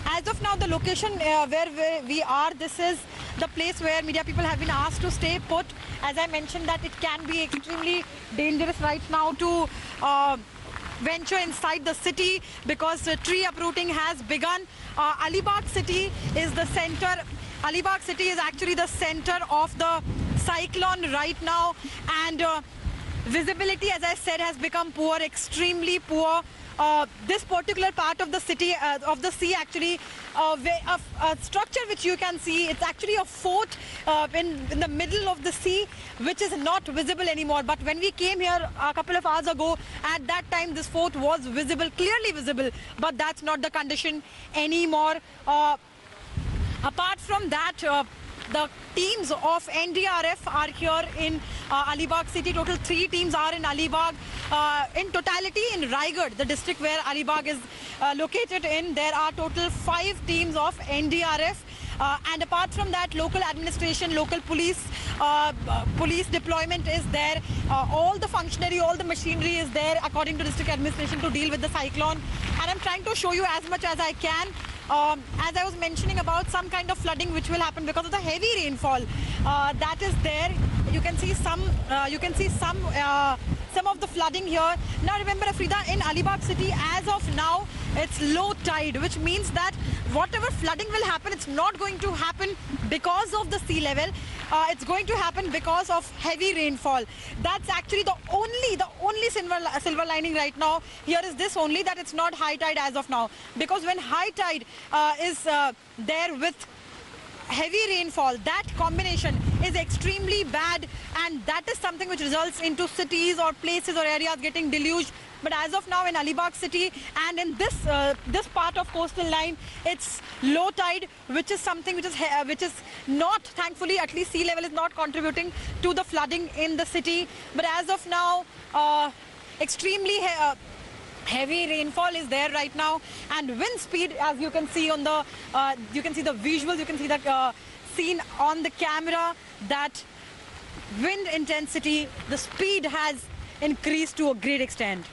As of now, the location where we are, this is the place where media people have been asked to stay put. As I mentioned, that it can be extremely dangerous right now to venture inside the city because tree uprooting has begun. Alibag city is the center. Alibag city is actually the center of the cyclone right now, and visibility, as I said, has become poor, extremely poor. This particular part of the city, of the sea actually, a structure which you can see, it's actually a fort in the middle of the sea, which is not visible anymore. But when we came here a couple of hours ago, at that time this fort was visible, clearly visible, but that's not the condition anymore. Apart from that, the teams of NDRF are here in Alibag city. Total 3 teams are in Alibag. In totality, in Raigad, the district where Alibag is located in, there are total 5 teams of NDRF. And apart from that, local administration, local police, police deployment is there. All the functionary, all the machinery is there according to district administration to deal with the cyclone. And I'm trying to show you as much as I can. As I was mentioning about some kind of flooding which will happen because of the heavy rainfall that is there. You can see some. Some of the flooding here. Now remember, Afrida, in Alibag city, as of now, it's low tide, which means that whatever flooding will happen, it's not going to happen because of the sea level. It's going to happen because of heavy rainfall. That's actually the only silver lining right now. Here is this only, that it's not high tide as of now. Because when high tide is there with heavy rainfall, that combination is extremely bad, and that is something which results into cities or places or areas getting deluged. But as of now in Alibag city and in this part of coastal line, it's low tide, which is something which is not, thankfully, at least sea level is not contributing to the flooding in the city. But as of now, extremely heavy rainfall is there right now, and wind speed, as you can see on the you can see the visuals, you can see the scene on the camera, that wind intensity, the speed has increased to a great extent.